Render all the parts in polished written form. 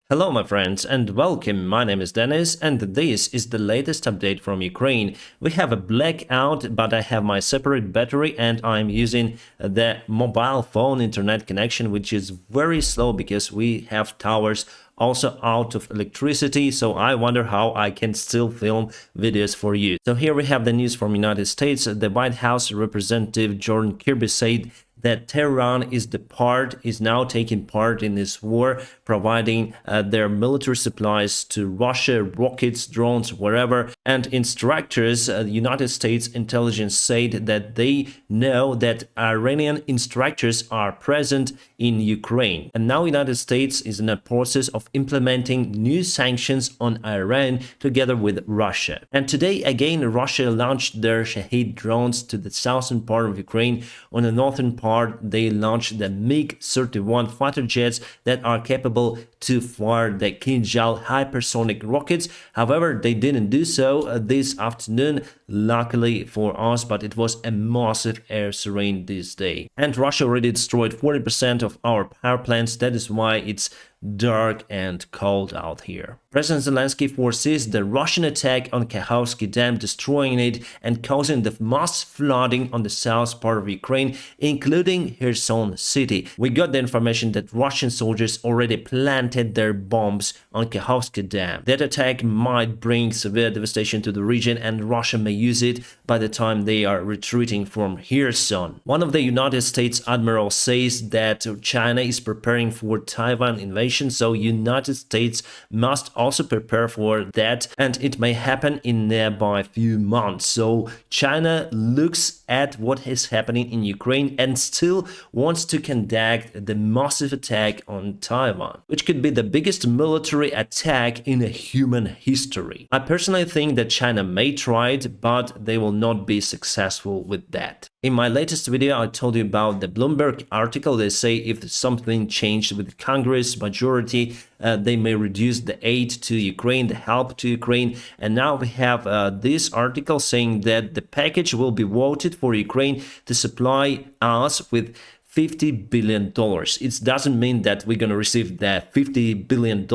Hello my friends and welcome, my name is Dennis and this is the latest update from Ukraine. We have a blackout but I have my separate battery and I'm using the mobile phone internet connection, which is very slow because we have towers also out of electricity, so I wonder how I can still film videos for you. So here we have the news from United States. The White House representative John Kirby said that Tehran is now taking part in this war, providing their military supplies to Russia, rockets, drones, wherever. And instructors, United States intelligence said that they know that Iranian instructors are present in Ukraine. And now United States is in a process of implementing new sanctions on Iran together with Russia. And today again, Russia launched their Shahed drones to the southern part of Ukraine. On the northern part, they launched the MiG-31 fighter jets that are capable to fire the Kinjal hypersonic rockets. However, they didn't do so this afternoon, luckily for us, but it was a massive air raid this day. And Russia already destroyed 40% of our power plants. That is why it's dark and cold out here. President Zelensky foresees the Russian attack on Kakhovsky Dam, destroying it and causing the mass flooding on the south part of Ukraine, including Kherson city. We got the information that Russian soldiers already planted their bombs on Kakhovsky Dam. That attack might bring severe devastation to the region and Russia may use it by the time they are retreating from Kherson. One of the United States admirals says that China is preparing for Taiwan invasion, so United States must also prepare for that, and it may happen in nearby few months. So China looks at what is happening in Ukraine and still wants to conduct the massive attack on Taiwan, which could be the biggest military attack in human history. I personally think that China may try it, but they will not be successful with that. In my latest video, I told you about the Bloomberg article. They say if something changed with Congress majority, they may reduce the aid to Ukraine, the help to Ukraine. And now we have this article saying that the package will be voted for Ukraine to supply us with $50 billion. It doesn't mean that we're going to receive that $50 billion.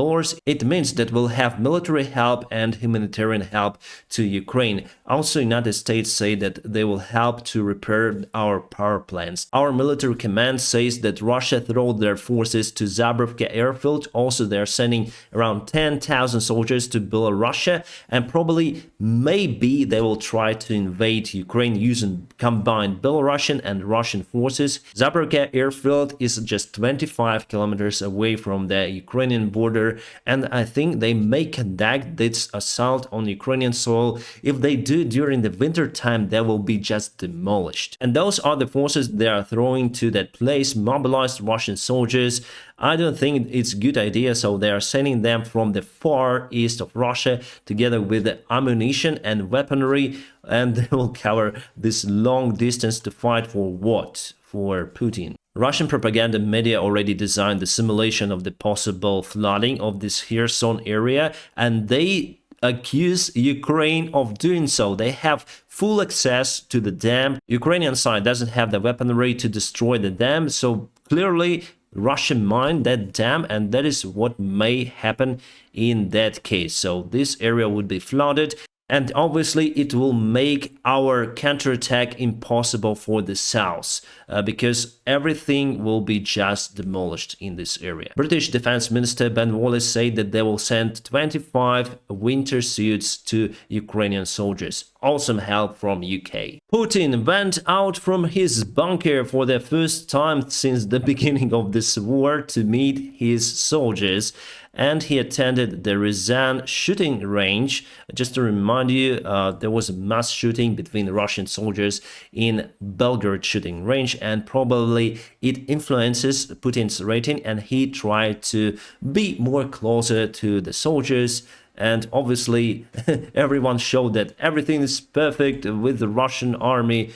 It means that we'll have military help and humanitarian help to Ukraine. Also, United States say that they will help to repair our power plants. Our military command says that Russia threw their forces to Zabrovka airfield. Also, they're sending around 10,000 soldiers to Belarus, and probably maybe they will try to invade Ukraine using combined Belarusian and Russian forces. Zabrovka airfield is just 25 kilometers away from the Ukrainian border, and I think they may conduct this assault on Ukrainian soil. If they do during the winter time, they will be just demolished. And those are the forces they are throwing to that place, mobilized Russian soldiers. I don't think it's a good idea, so they are sending them from the far east of Russia together with the ammunition and weaponry, and they will cover this long distance to fight for what? For Putin. Russian propaganda media already designed the simulation of the possible flooding of this Kherson area, and they accuse Ukraine of doing so. They have full access to the dam. Ukrainian side doesn't have the weaponry to destroy the dam, so clearly Russia mined that dam, and that is what may happen in that case. So this area would be flooded. And obviously, it will make our counterattack impossible for the south because everything will be just demolished in this area. British Defense Minister Ben Wallace said that they will send 25 winter suits to Ukrainian soldiers. Awesome help from UK. Putin went out from his bunker for the first time since the beginning of this war to meet his soldiers, and he attended the Ruzzia shooting range. Just to remind you, there was a mass shooting between Russian soldiers in Belgorod shooting range, and probably it influences Putin's rating, and he tried to be more closer to the soldiers. And obviously, everyone showed that everything is perfect with the Russian army.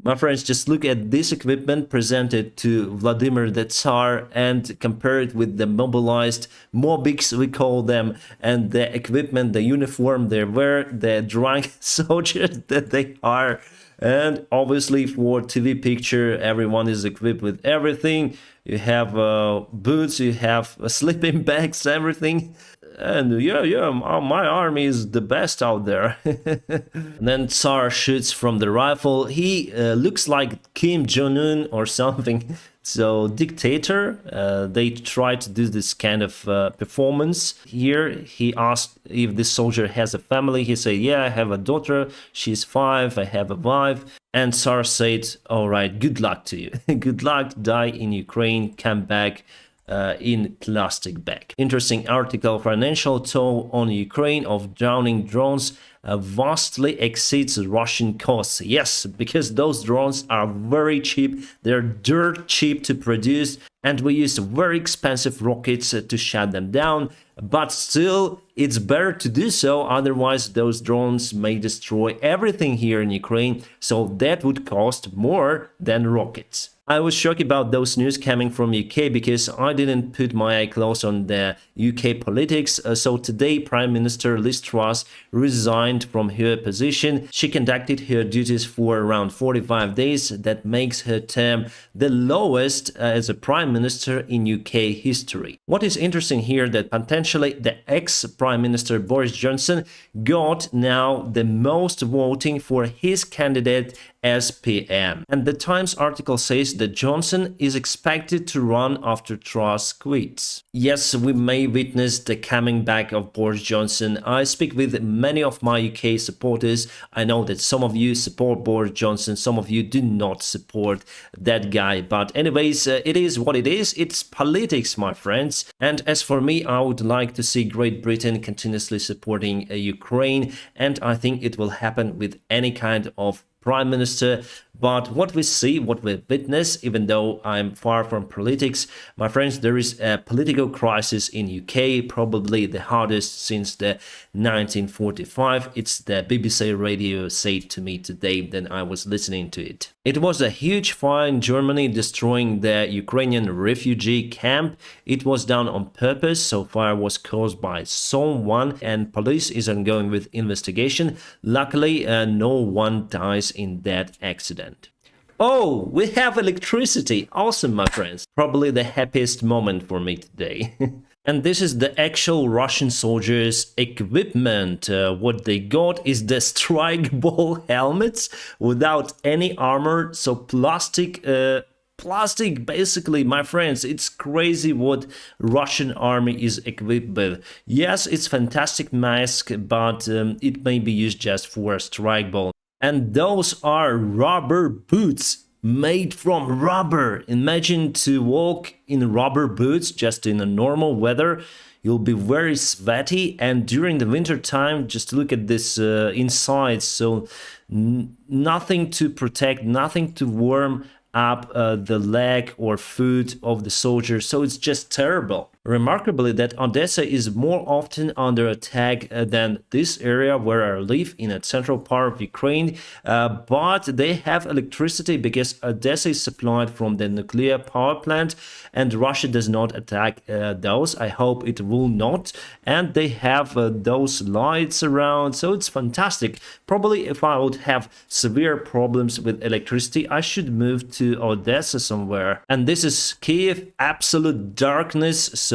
My friends, just look at this equipment presented to Vladimir the Tsar and compare it with the mobilized mobiks, we call them, and the equipment, the uniform they wear, the drunk soldiers that they are. And obviously for TV picture, everyone is equipped with everything. You have boots, you have sleeping bags, everything. And yeah, my army is the best out there. And then Tsar shoots from the rifle. He looks like Kim Jong-un or something. So dictator, they try to do this kind of performance. Here he asked if this soldier has a family. He said, yeah, I have a daughter. She's 5. I have a wife. And Tsar said, all right, good luck to you. Good luck, die in Ukraine, come back in plastic bag. Interesting article. Financial toll on Ukraine of drowning drones vastly exceeds Russian costs. Yes, because those drones are very cheap. They're dirt cheap to produce, and we use very expensive rockets to shut them down. But still, it's better to do so, otherwise those drones may destroy everything here in Ukraine, so that would cost more than rockets. I was shocked about those news coming from UK because I didn't put my eye close on the UK politics. So today Prime Minister Liz Truss resigned from her position. She conducted her duties for around 45 days. That makes her term the lowest as a Prime Minister in UK history. What is interesting here that potentially the ex-Prime Minister Boris Johnson got now the most voting for his candidate as PM. And the Times article says that Johnson is expected to run after Truss quits. Yes, we may witness the coming back of Boris Johnson. I speak with many of my UK supporters. I know that some of you support Boris Johnson, some of you do not support that guy. But anyways, it is what it is. It's politics, my friends. And as for me, I would like to see Great Britain continuously supporting Ukraine. And I think it will happen with any kind of Prime Minister. But what we see, what we witness, even though I'm far from politics, my friends, there is a political crisis in UK, probably the hardest since the 1945. It's the BBC radio said to me today when I was listening to it. It was a huge fire in Germany destroying the Ukrainian refugee camp. It was done on purpose, so fire was caused by someone and police is ongoing with investigation. Luckily, no one dies in that accident. Oh, we have electricity. Awesome, my friends. Probably the happiest moment for me today. And this is the actual Russian soldiers' equipment. What they got is the strike ball helmets without any armor. So plastic, basically, my friends. It's crazy what Russian army is equipped with. Yes, it's fantastic mask, but it may be used just for a strike ball. And those are rubber boots made from rubber. Imagine to walk in rubber boots just in a normal weather. You'll be very sweaty, and during the winter time, just look at this inside. So nothing to protect, nothing to warm up the leg or foot of the soldier. So it's just terrible. Remarkably, that Odessa is more often under attack than this area where I live in a central part of Ukraine, but they have electricity because Odessa is supplied from the nuclear power plant and Russia does not attack those. I hope it will not. And they have those lights around, so it's fantastic. Probably if I would have severe problems with electricity, I should move to Odessa somewhere. And this is Kyiv, absolute darkness. So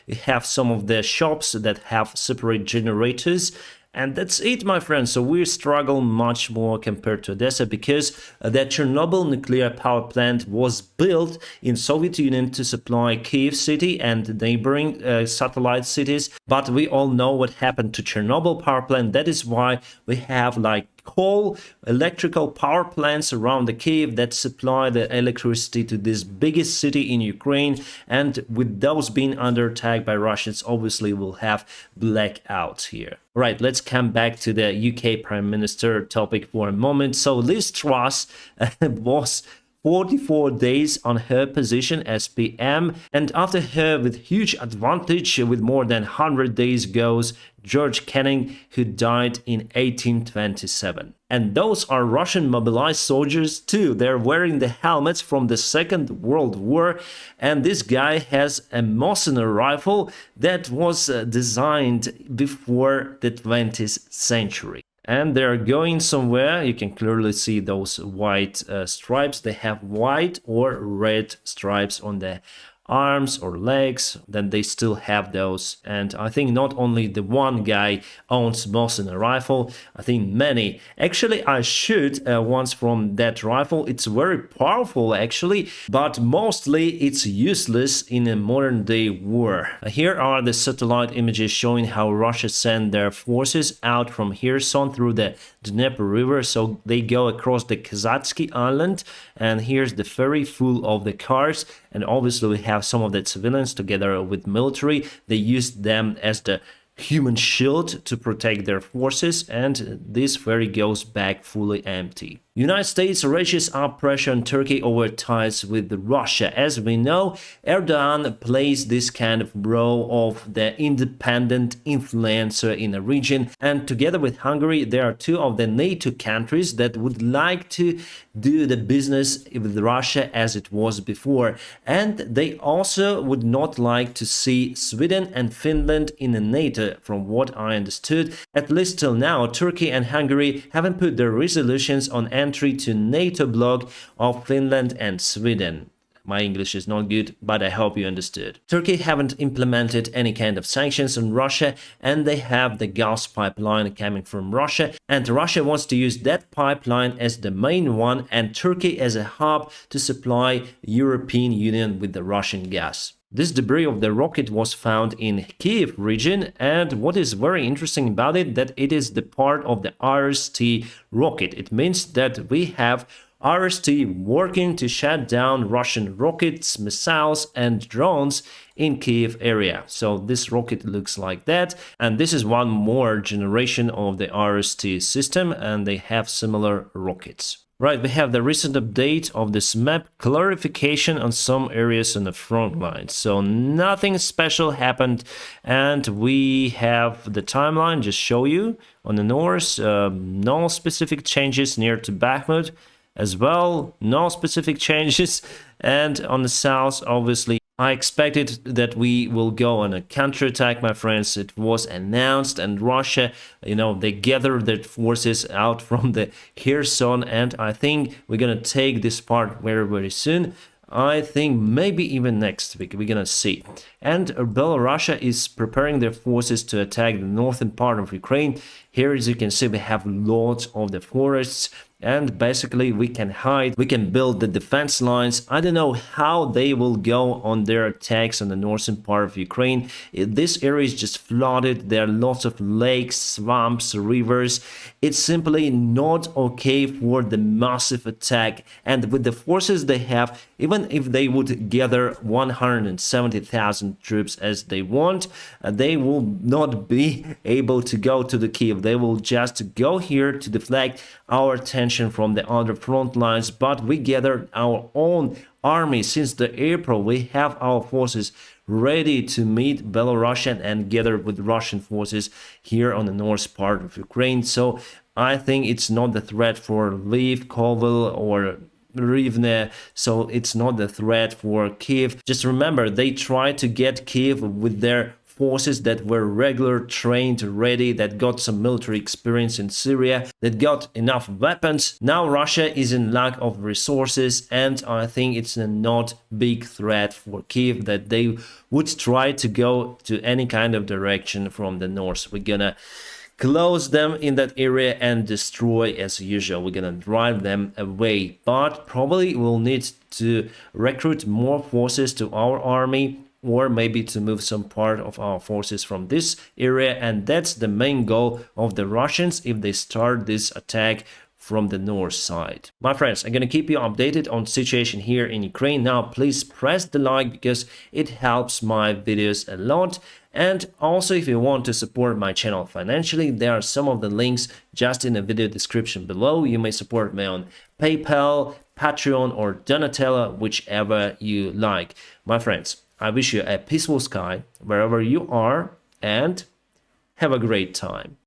you have some of the shops that have separate generators. And that's it, my friends. So we struggle much more compared to Odessa because the Chernobyl nuclear power plant was built in Soviet Union to supply Kyiv city and neighboring satellite cities. But we all know what happened to Chernobyl power plant. That is why we have like coal electrical power plants around the Kyiv that supply the electricity to this biggest city in Ukraine. And with those being under attack by Russians, obviously we'll have blackouts here. Right, let's come back to the UK Prime Minister topic for a moment. So Liz Truss was 44 days on her position as PM, and after her with huge advantage with more than 100 days goes George Canning, who died in 1827. And those are Russian mobilized soldiers too. They're wearing the helmets from the Second World War, and this guy has a Mosin rifle that was designed before the 20th century. and they're going somewhere. You can clearly see those white stripes. They have white or red stripes on the arms or legs. Then they still have those, and I think not only the one guy owns Mosin rifle, I think many. Actually, I shoot once from that rifle. It's very powerful actually, but mostly it's useless in a modern day war. Here are the satellite images showing how Russia sent their forces out from Kherson through the Dnieper River. So they go across the Kazatsky Island, and here's the ferry full of the cars, and obviously we have some of the civilians together with military. They used them as the human shield to protect their forces, and this ferry goes back fully empty. United States raises up pressure on Turkey over ties with Russia. As we know, Erdogan plays this kind of role of the independent influencer in the region, and together with Hungary, there are two of the NATO countries that would like to do the business with Russia as it was before, and they also would not like to see Sweden and Finland in the NATO. From what I understood, at least till now, Turkey and Hungary haven't put their resolutions on entry to NATO bloc of Finland and Sweden. My English is not good, but I hope you understood. Turkey haven't implemented any kind of sanctions on Russia, and they have the gas pipeline coming from Russia, and Russia wants to use that pipeline as the main one and Turkey as a hub to supply European Union with the Russian gas. This debris of the rocket was found in Kyiv region, and what is very interesting about it, that it is the part of the RST rocket. It means that we have RST working to shut down Russian rockets, missiles and drones in Kyiv area. So this rocket looks like that, and this is one more generation of the RST system, and they have similar rockets. Right, we have the recent update of this map, clarification on some areas on the front line. So nothing special happened, and we have the timeline, just show you. On the north, no specific changes near to Bakhmut as well, no specific changes. And on the south, obviously, I expected that we will go on a counterattack, my friends. It was announced, and Russia, they gathered their forces out from the Kherson, and I think we're gonna take this part very, very soon. I think maybe even next week, we're gonna see. And Belarus is preparing their forces to attack the northern part of Ukraine. Here, as you can see, we have lots of the forests, and basically we can hide, we can build the defense lines. I don't know how they will go on their attacks on the northern part of Ukraine. This area is just flooded. There are lots of lakes, swamps, rivers. It's simply not okay for the massive attack. And with the forces they have, even if they would gather 170,000 troops as they want, they will not be able to go to the Kyiv. They will just go here to deflect our attention from the other front lines. But we gathered our own army since the April. We have our forces ready to meet Belarusian and gather with Russian forces here on the north part of Ukraine. So I think it's not the threat for Lviv, Kovel or Rivne, so it's not the threat for Kyiv. Just remember, they tried to get Kyiv with their forces that were regular, trained, ready, that got some military experience in Syria, that got enough weapons. Now Russia is in lack of resources, and I think it's a not big threat for Kyiv that they would try to go to any kind of direction from the north. We're gonna close them in that area and destroy as usual. We're gonna drive them away, but probably we'll need to recruit more forces to our army, or maybe to move some part of our forces from this area, and that's the main goal of the Russians if they start this attack from the north side. My friends, I'm gonna keep you updated on situation here in Ukraine. Now please press the like because it helps my videos a lot. And also, if you want to support my channel financially, there are some of the links just in the video description below. You may support me on PayPal, Patreon or Donatello, whichever you like. My friends, I wish you a peaceful sky wherever you are, and have a great time.